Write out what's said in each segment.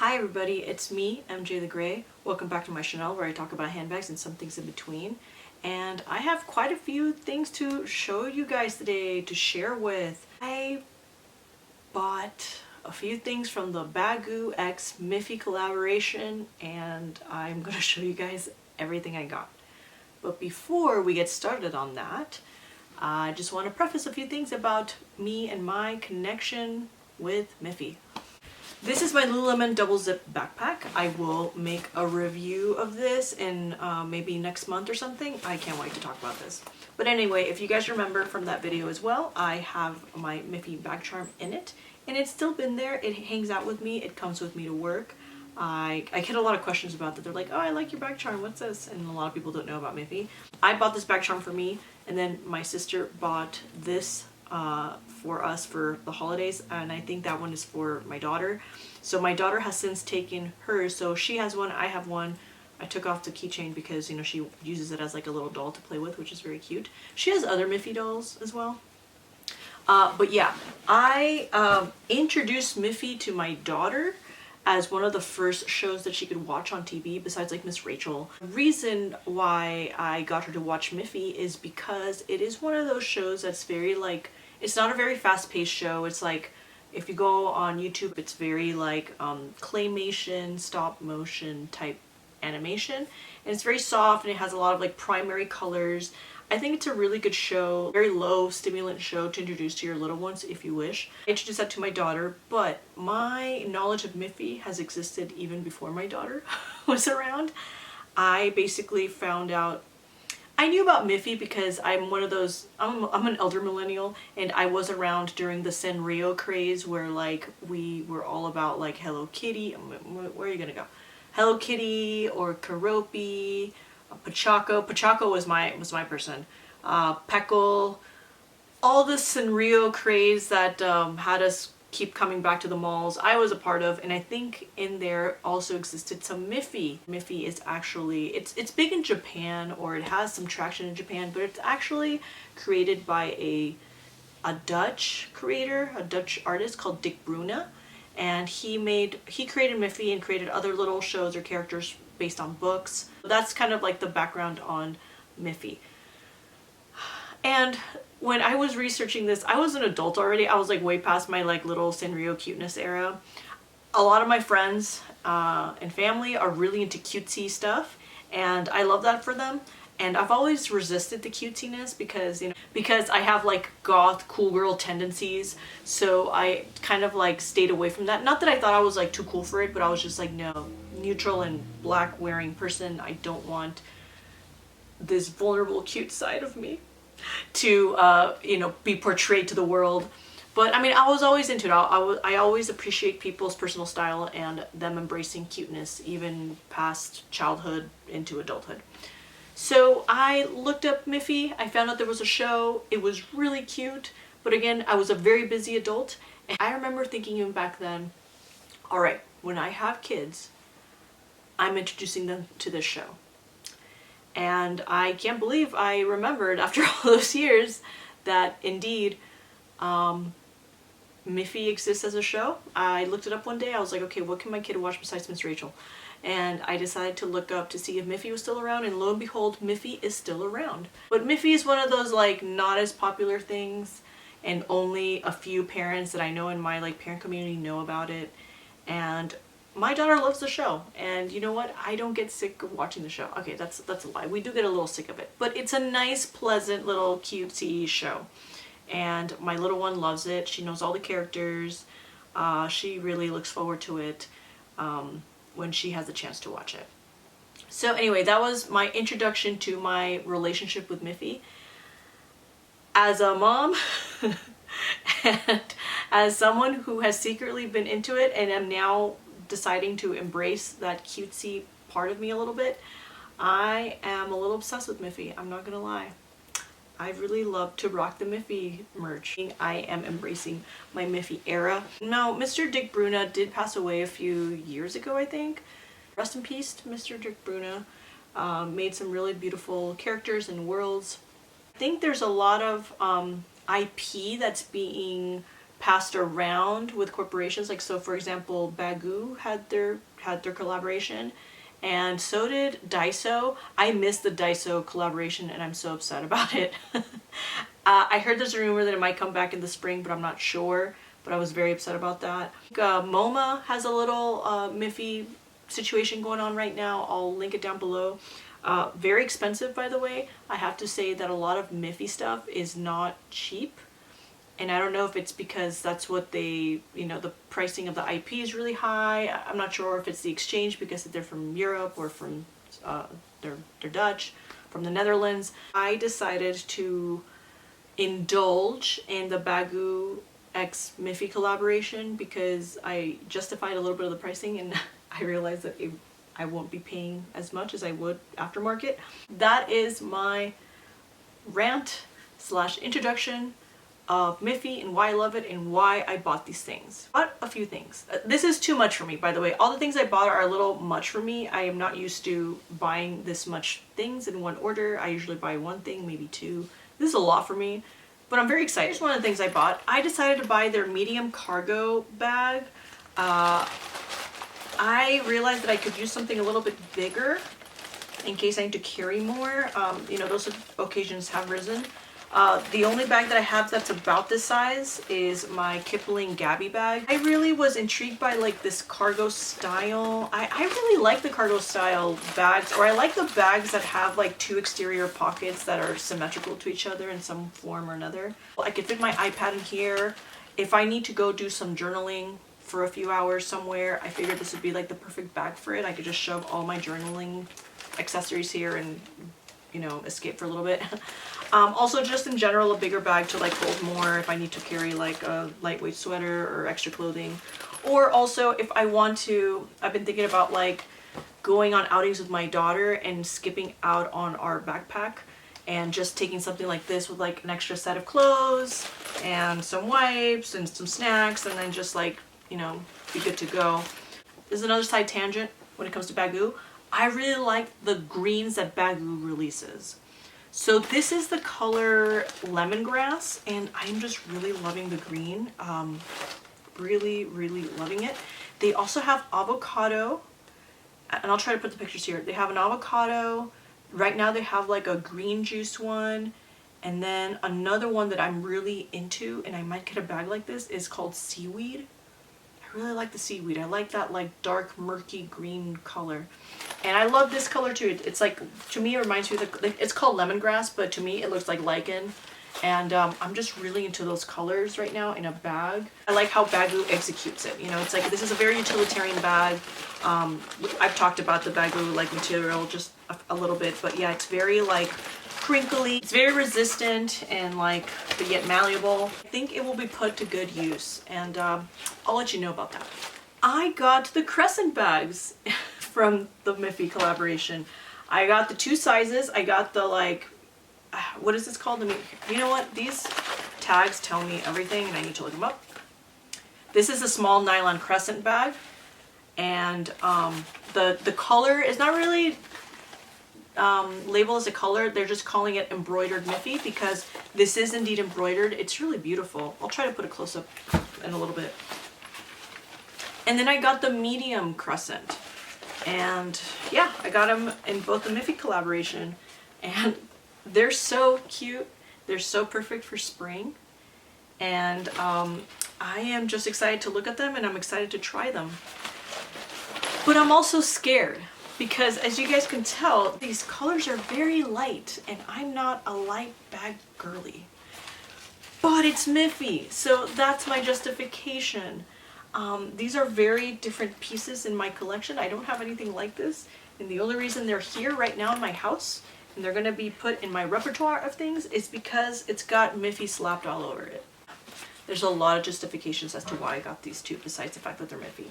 Hi everybody, it's me, MJ the Grey. Welcome back to my channel where I talk about handbags and some things in between. And I have quite a few things to show you guys today to share with. I bought a few things from the Baggu x Miffy collaboration and I'm going to show you guys everything I got. But before we get started on that, I just want to preface a few things about me and my connection with Miffy. This is my Lululemon double zip backpack. I will make a review of this in maybe next month or something. I can't wait to talk about this. But anyway, if you guys remember from that video as well, I have my Miffy bag charm in it. And it's still been there. It hangs out with me. It comes with me to work. I get a lot of questions about that. They're like, oh, I like your bag charm. What's this? And a lot of people don't know about Miffy. I bought this bag charm for me. And then my sister bought this for us for the holidays, and I think that one is for my daughter. So my daughter has since taken hers, so she has one, I have one. I took off the keychain because, you know, she uses it as like a little doll to play with, which is very cute. She has other Miffy dolls as well. But yeah, I introduced Miffy to my daughter as one of the first shows that she could watch on TV besides like Miss Rachel. The reason why I got her to watch Miffy is because it is one of those shows that's very like, it's not a very fast-paced show. It's like, if you go on YouTube, it's very like claymation, stop motion type animation. And it's very soft and it has a lot of like primary colors. I think it's a really good show, very low stimulant show to introduce to your little ones if you wish. I introduced that to my daughter, but my knowledge of Miffy has existed even before my daughter was around. I basically found out, I knew about Miffy because I'm one of those, I'm an elder millennial, and I was around during the Sanrio craze where like we were all about like Hello Kitty. Where are you gonna go? Hello Kitty or Keroppi, Pachaco. Pachaco was my person. Peckle. All this Sanrio craze that had us keep coming back to the malls, I was a part of, and I think in there also existed some Miffy. Miffy is actually, it's big in Japan, or it has some traction in Japan, but it's actually created by a Dutch creator, a Dutch artist called Dick Bruna, and he created Miffy and created other little shows or characters based on books. That's kind of like the background on Miffy. And when I was researching this, I was an adult already. I was like way past my like little Sanrio cuteness era. A lot of my friends and family are really into cutesy stuff, and I love that for them. And I've always resisted the cutesiness because, you know, because I have like goth cool girl tendencies. So I kind of like stayed away from that. Not that I thought I was like too cool for it, but I was just like, no, neutral and black wearing person. I don't want this vulnerable cute side of me to you know, be portrayed to the world. But I mean, I was always into it. I always appreciate people's personal style and them embracing cuteness even past childhood into adulthood. So I looked up Miffy. I found out there was a show. It was really cute, but again, I was a very busy adult, and I remember thinking even back then, all right, when I have kids, I'm introducing them to this show. And I can't believe I remembered after all those years that indeed Miffy exists as a show. I looked it up one day. I was like, okay, what can my kid watch besides Miss Rachel? And I decided to look up to see if Miffy was still around, and lo and behold, Miffy is still around. But Miffy is one of those like not as popular things, and only a few parents that I know in my like parent community know about it. And my daughter loves the show, and you know what? I don't get sick of watching the show. Okay, that's a lie. We do get a little sick of it, but it's a nice, pleasant little cutesy show, and my little one loves it. She knows all the characters. She really looks forward to it when she has the chance to watch it. So anyway, that was my introduction to my relationship with Miffy. As a mom and as someone who has secretly been into it and am now deciding to embrace that cutesy part of me a little bit, I am a little obsessed with Miffy. I'm not gonna lie. I really love to rock the Miffy merch. I am embracing my Miffy era. Now, Mr. Dick Bruna did pass away a few years ago, I think. Rest in peace to Mr. Dick Bruna. Made some really beautiful characters and worlds. I think there's a lot of IP that's being passed around with corporations. Like, so for example, Baggu had their collaboration, and so did Daiso. I missed the Daiso collaboration and I'm so upset about it. I heard there's a rumor that it might come back in the spring, but I'm not sure. But I was very upset about that. MoMA has a little Miffy situation going on right now. I'll link it down below. Very expensive, by the way. I have to say that a lot of Miffy stuff is not cheap. And I don't know if it's because that's what they, you know, the pricing of the IP is really high. I'm not sure if it's the exchange because they're from Europe or from, they're Dutch, from the Netherlands. I decided to indulge in the Baggu X Miffy collaboration because I justified a little bit of the pricing, and I realized that I won't be paying as much as I would aftermarket. That is my rant / introduction of Miffy and why I love it and why I bought these things. Bought a few things. This is too much for me, by the way. All the things I bought are a little much for me. I am not used to buying this much things in one order. I usually buy one thing, maybe two. This is a lot for me, but I'm very excited. Here's one of the things I bought. I decided to buy their medium cargo bag. I realized that I could use something a little bit bigger in case I need to carry more. You know, those occasions have risen. The only bag that I have that's about this size is my Kipling Gabby bag. I really was intrigued by like this cargo style. I really like the cargo style bags, or I like the bags that have like two exterior pockets that are symmetrical to each other in some form or another. I could fit my iPad in here. If I need to go do some journaling for a few hours somewhere, I figured this would be like the perfect bag for it. I could just shove all my journaling accessories here and, you know, escape for a little bit. Also, just in general, a bigger bag to like hold more if I need to carry like a lightweight sweater or extra clothing. Or also if I want to, I've been thinking about like going on outings with my daughter and skipping out on our backpack and just taking something like this with like an extra set of clothes and some wipes and some snacks, and then just like, you know, be good to go. This is another side tangent when it comes to Baggu. I really like the greens that Baggu releases. So this is the color Lemongrass, and I'm just really loving the green. Really, really loving it. They also have avocado, and I'll try to put the pictures here. They have an avocado. Right now they have like a green juice one, and then another one that I'm really into, and I might get a bag like this, is called seaweed. I really like the seaweed. I like that like dark murky green color. And I love this color too. It's like, to me it reminds me of like, it's called lemongrass, but to me it looks like lichen. And I'm just really into those colors right now in a bag. I like how Baggu executes it. You know, it's like, this is a very utilitarian bag. I've talked about the Baggu like material just a little bit, but yeah, it's very like crinkly. It's very resistant and like, but yet malleable. I think it will be put to good use, and I'll let you know about that. I got the Crescent bags from the Miffy collaboration. I got the two sizes. I got the like, what is this called? You know what? These tags tell me everything and I need to look them up. This is a small nylon Crescent bag, and the color is not really labeled as a color. They're just calling it embroidered Miffy because this is indeed embroidered. It's really beautiful. I'll try to put a close-up in a little bit. And then I got the medium Crescent, and yeah, I got them in both the Miffy collaboration, and they're so cute. They're so perfect for spring, and I am just excited to look at them, and I'm excited to try them. But I'm also scared because, as you guys can tell, these colors are very light, and I'm not a light bag girly. But it's Miffy, so that's my justification. These are very different pieces in my collection. I don't have anything like this, and the only reason they're here right now in my house and they're going to be put in my repertoire of things is because it's got Miffy slapped all over it. There's a lot of justifications as to why I got these two besides the fact that they're Miffy.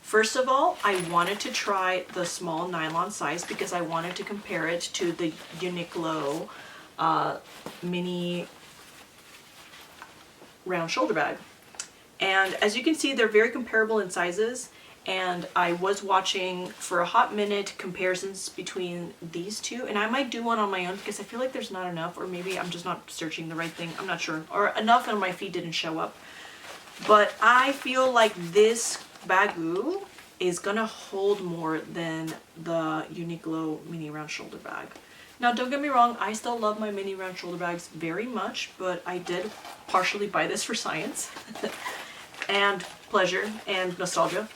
First of all, I wanted to try the small nylon size because I wanted to compare it to the Uniqlo mini round shoulder bag. And as you can see, they're very comparable in sizes, and I was watching for a hot minute comparisons between these two, and I might do one on my own because I feel like there's not enough, or maybe I'm just not searching the right thing, I'm not sure, or enough on my feed didn't show up. but I feel like this Baggu is gonna hold more than the Uniqlo mini round shoulder bag. Now don't get me wrong, I still love my mini round shoulder bags very much, but I did partially buy this for science and pleasure and nostalgia.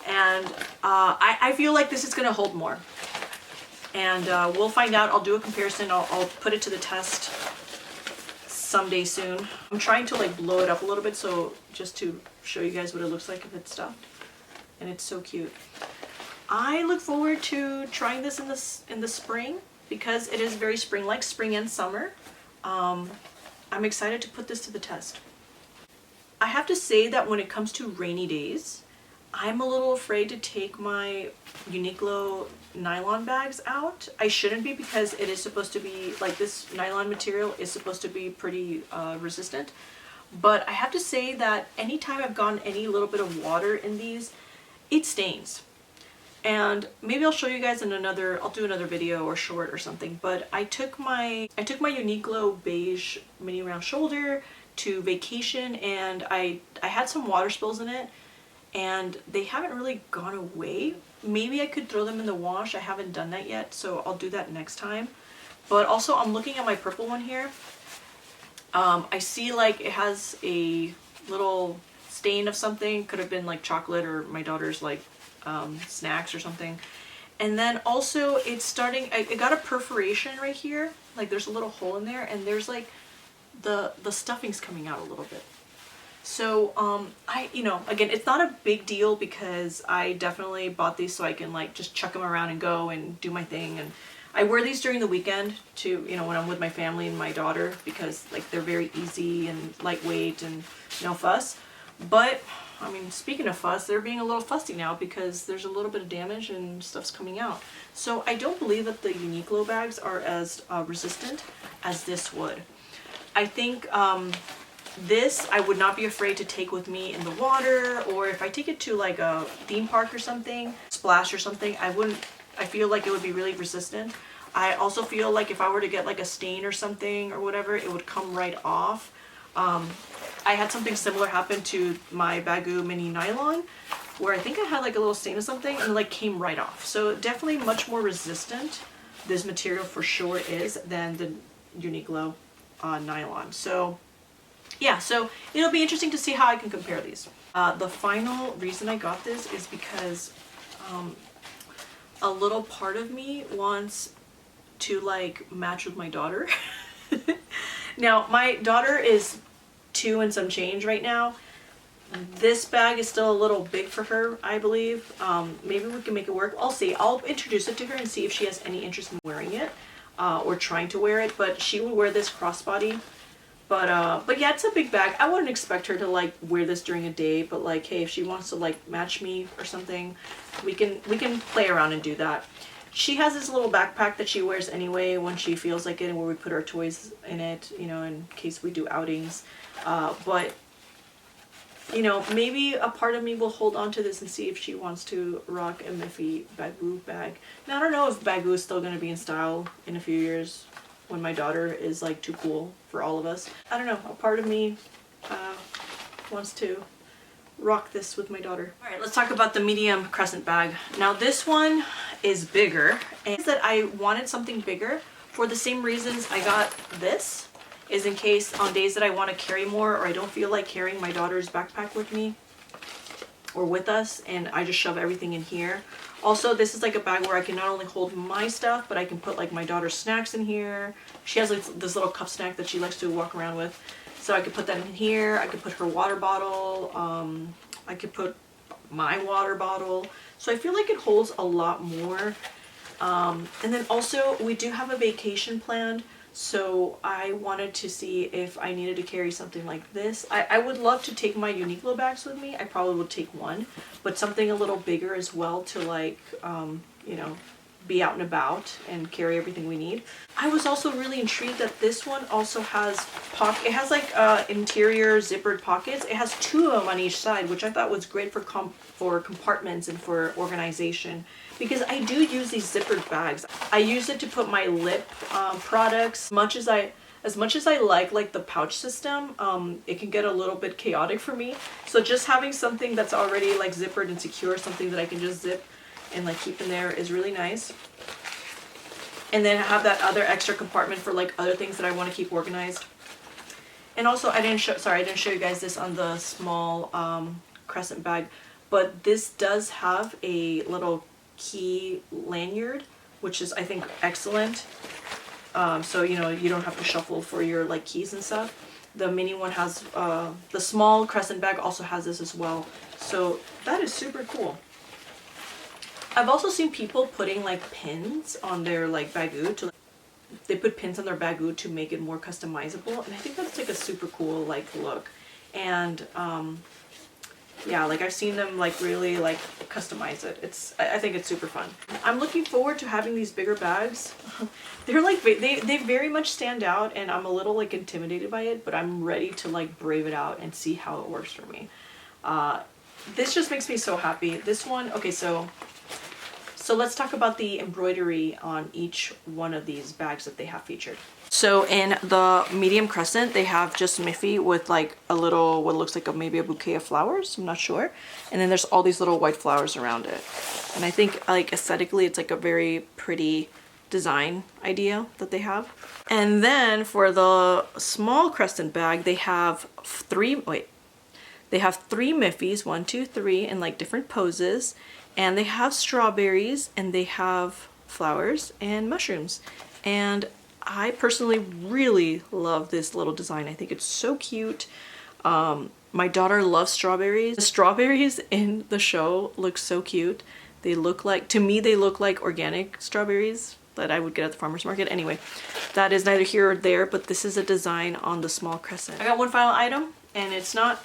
And I feel like this is gonna hold more. And we'll find out. I'll do a comparison. I'll put it to the test someday soon. I'm trying to like blow it up a little bit, so just to show you guys what it looks like if it's stuffed. And it's so cute. I look forward to trying this in the spring because it is very spring-like, spring and summer. I'm excited to put this to the test. I have to say that when it comes to rainy days, I'm a little afraid to take my Uniqlo nylon bags out. I shouldn't be because it is supposed to be, like, this nylon material is supposed to be pretty resistant. But I have to say that anytime I've gotten any little bit of water in these, it stains. And maybe I'll show you guys in another, I'll do another video or short or something, but I took my Uniqlo beige mini round shoulder to vacation, and I had some water spills in it, and they haven't really gone away. Maybe I could throw them in the wash. I haven't done that yet, so I'll do that next time. But also I'm looking at my purple one here. I see like it has a little stain of something. Could have been like chocolate or my daughter's like snacks or something. And then also it's starting, it got a perforation right here. Like there's a little hole in there, and there's like the stuffing's coming out a little bit. So you know, again, it's not a big deal because I definitely bought these so I can like just chuck them around and go and do my thing. And I wear these during the weekend to, you know, when I'm with my family and my daughter, because like they're very easy and lightweight and no fuss. But I mean, speaking of fuss, they're being a little fussy now because there's a little bit of damage and stuff's coming out. So I don't believe that the Uniqlo bags are as resistant as this would. I think this I would not be afraid to take with me in the water, or if I take it to like a theme park or something, Splash or something, I feel like it would be really resistant. I also feel like if I were to get like a stain or something or whatever, it would come right off. I had something similar happen to my Baggu mini nylon, where I think I had like a little stain or something and it like came right off. So definitely much more resistant this material for sure is than the Uniqlo nylon. So yeah, so it'll be interesting to see how I can compare these. The final reason I got this is because a little part of me wants to like match with my daughter. Now my daughter is 2 and some change right now. This bag is still a little big for her, I believe. Maybe we can make it work. I'll see. I'll introduce it to her and see if she has any interest in wearing it or trying to wear it, but she would wear this crossbody. But yeah, it's a big bag. I wouldn't expect her to like wear this during a day, but like, hey, if she wants to like match me or something, we can play around and do that. She has this little backpack that she wears anyway when she feels like it, and where we put our toys in it, you know, in case we do outings. But you know, maybe a part of me will hold on to this and see if she wants to rock a Miffy Baggu bag. Now I don't know if Baggu is still going to be in style in a few years, when my daughter is like too cool for all of us. I don't know, a part of me wants to rock this with my daughter. All right, let's talk about the medium Crescent bag. Now this one is bigger, and that I wanted something bigger for the same reasons I got this, is in case on days that I want to carry more or I don't feel like carrying my daughter's backpack with me or with us, and I just shove everything in here. Also, this is like a bag where I can not only hold my stuff, but I can put like my daughter's snacks in here. She has like this little cup snack that she likes to walk around with. So I could put that in here. I could put her water bottle. I could put my water bottle. So I feel like it holds a lot more. And then also we do have a vacation planned. So I wanted to see if I needed to carry something like this. I would love to take my Uniqlo bags with me. I probably would take one, but something a little bigger as well to like, you know, be out and about and carry everything we need. I was also really intrigued that this one also has it has like interior zippered pockets. It has 2 of them on each side, which I thought was great for compartments and for organization, because I do use these zippered bags. I use it to put my lip products. As As much as I like the pouch system, it can get a little bit chaotic for me. So just having something that's already like zippered and secure, something that I can just zip and like keep in there is really nice. And then have that other extra compartment for like other things that I want to keep organized. And also I didn't show you guys this on the small Crescent bag, but this does have a little key lanyard, which is I think excellent. So you know, you don't have to shuffle for your like keys and stuff. The mini one has, the small Crescent bag also has this as well. So that is super cool. I've also seen people putting like pins on their like Baggu to, they put pins on their Baggu to make it more customizable, and I think that's like a super cool like look. And yeah, like I've seen them like really like customize it. I think it's super fun. I'm looking forward to having these bigger bags. They're like, they very much stand out, and I'm a little like intimidated by it, but I'm ready to like brave it out and see how it works for me. This just makes me so happy. This one, okay, so let's talk about the embroidery on each one of these bags that they have featured. So in the medium Crescent, they have just Miffy with like a little, what looks like maybe a bouquet of flowers, I'm not sure. And then there's all these little white flowers around it. And I think like aesthetically, it's like a very pretty design idea that they have. And then for the small Crescent bag, they have three Miffys, 1, 2, 3, in like different poses. And they have strawberries, and they have flowers and mushrooms. And I personally really love this little design. I think it's so cute. My daughter loves strawberries. The strawberries in the show look so cute. They look like, to me, they look like organic strawberries that I would get at the farmer's market. Anyway, that is neither here or there, but this is a design on the small Crescent. I got one final item, and it's not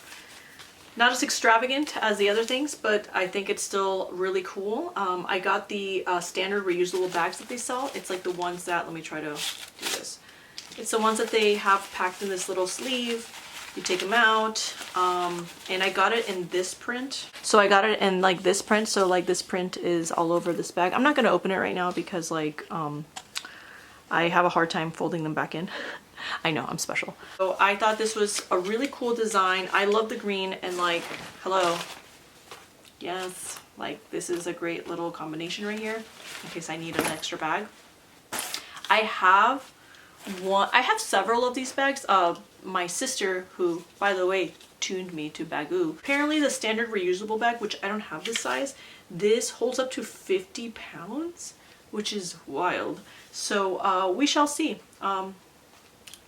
as extravagant as the other things, but I think it's still really cool. I got the standard reusable bags that they sell. It's like the ones that, let me try to do this. It's the ones that they have packed in this little sleeve. You take them out, and I got it in this print. So I got it in like this print, so like this print is all over this bag. I'm not gonna open it right now because like I have a hard time folding them back in. I know, I'm special. So I thought this was a really cool design. I love the green, and like, hello. Yes, like this is a great little combination right here in case I need an extra bag. I have several of these bags. My sister, who by the way tuned me to Baggu, apparently the standard reusable bag, which I don't have this size, this holds up to 50 pounds, which is wild. So we shall see.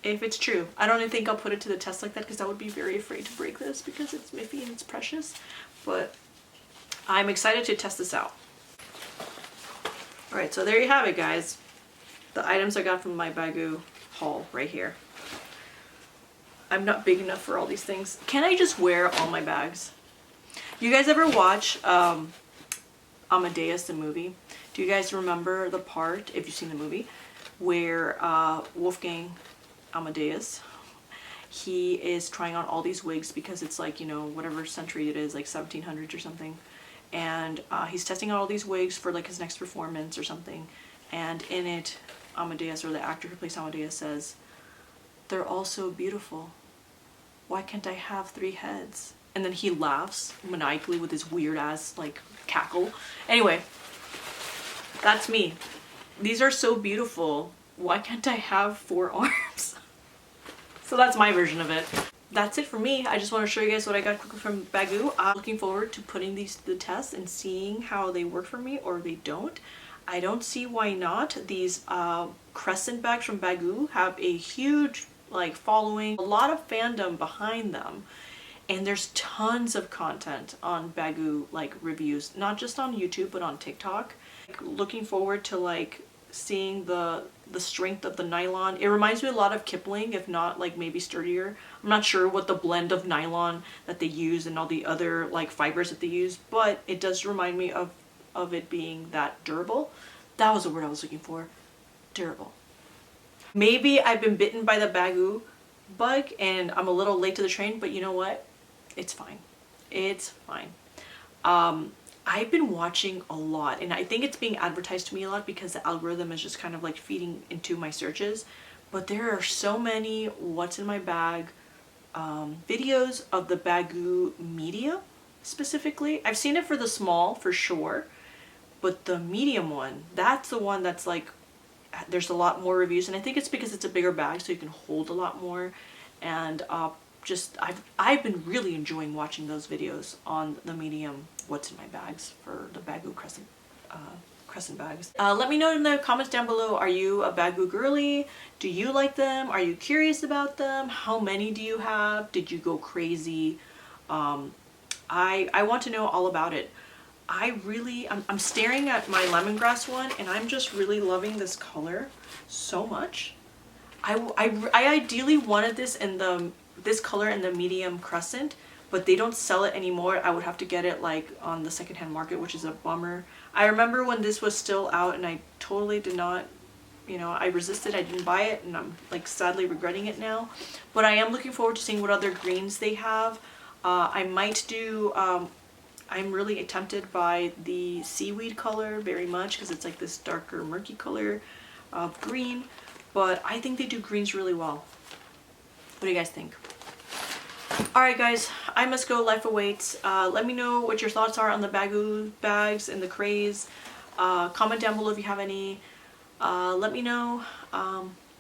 If it's true. I don't even think I'll put it to the test like that because I would be very afraid to break this because it's Miffy and it's precious. But I'm excited to test this out. Alright, so there you have it, guys. The items I got from my Baggu haul right here. I'm not big enough for all these things. Can I just wear all my bags? You guys ever watch Amadeus, the movie? Do you guys remember the part, if you've seen the movie, where Wolfgang Amadeus, he is trying on all these wigs because it's like, you know, whatever century it is, like 1700s or something, and he's testing out all these wigs for like his next performance or something, and in it Amadeus, or the actor who plays Amadeus, says, "They're all so beautiful, why can't I have 3 heads?" And then he laughs maniacally with his weird ass like cackle. Anyway, that's me. These are so beautiful, why can't I have 4 arms? So that's my version of it. That's it for me. I just want to show you guys what I got quickly from Baggu. I'm looking forward to putting these to the test and seeing how they work for me or they don't. I don't see why not. These Crescent bags from Baggu have a huge like following, a lot of fandom behind them, and there's tons of content on Baggu like reviews, not just on YouTube but on TikTok. Looking forward to like seeing the strength of the nylon. It reminds me a lot of Kipling, if not like maybe sturdier. I'm not sure what the blend of nylon that they use and all the other like fibers that they use, but it does remind me of it being that durable. That was the word I was looking for. Durable. Maybe I've been bitten by the Baggu bug and I'm a little late to the train, but you know what? It's fine. It's fine. I've been watching a lot, and I think it's being advertised to me a lot because the algorithm is just kind of like feeding into my searches. but there are so many what's in my bag videos of the Baggu media specifically. I've seen it for the small for sure, but the medium one, that's the one that's like, there's a lot more reviews, and I think it's because it's a bigger bag so you can hold a lot more. And just I've been really enjoying watching those videos on the medium what's in my bags for the Baggu Crescent bags. Let me know in the comments down below, are you a Baggu girly? Do you like them? Are you curious about them? How many do you have? Did you go crazy? I want to know all about it. I'm staring at my lemongrass one, and I'm just really loving this color so much. I ideally wanted this in this color in the medium Crescent, but they don't sell it anymore. I would have to get it like on the secondhand market, which is a bummer. I remember when this was still out, and I totally did not, you know, I resisted, I didn't buy it, and I'm like sadly regretting it now. But I am looking forward to seeing what other greens they have. I might do, I'm really tempted by the seaweed color very much because it's like this darker murky color of green, but I think they do greens really well. What do you guys think? Alright guys, I must go, life awaits. Let me know what your thoughts are on the Baggu bags and the craze. Comment down below if you have any. Let me know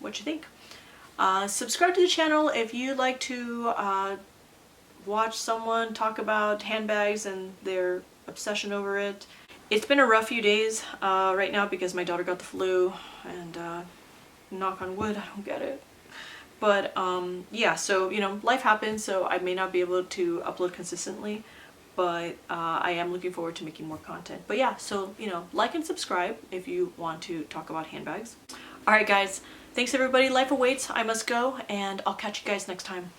what you think. Subscribe to the channel if you'd like to watch someone talk about handbags and their obsession over it. It's been a rough few days right now because my daughter got the flu, and knock on wood, I don't get it. But yeah, so you know, life happens, so I may not be able to upload consistently, but I am looking forward to making more content. But yeah, so you know, like and subscribe if you want to talk about handbags. Alright guys, thanks everybody, life awaits, I must go, and I'll catch you guys next time.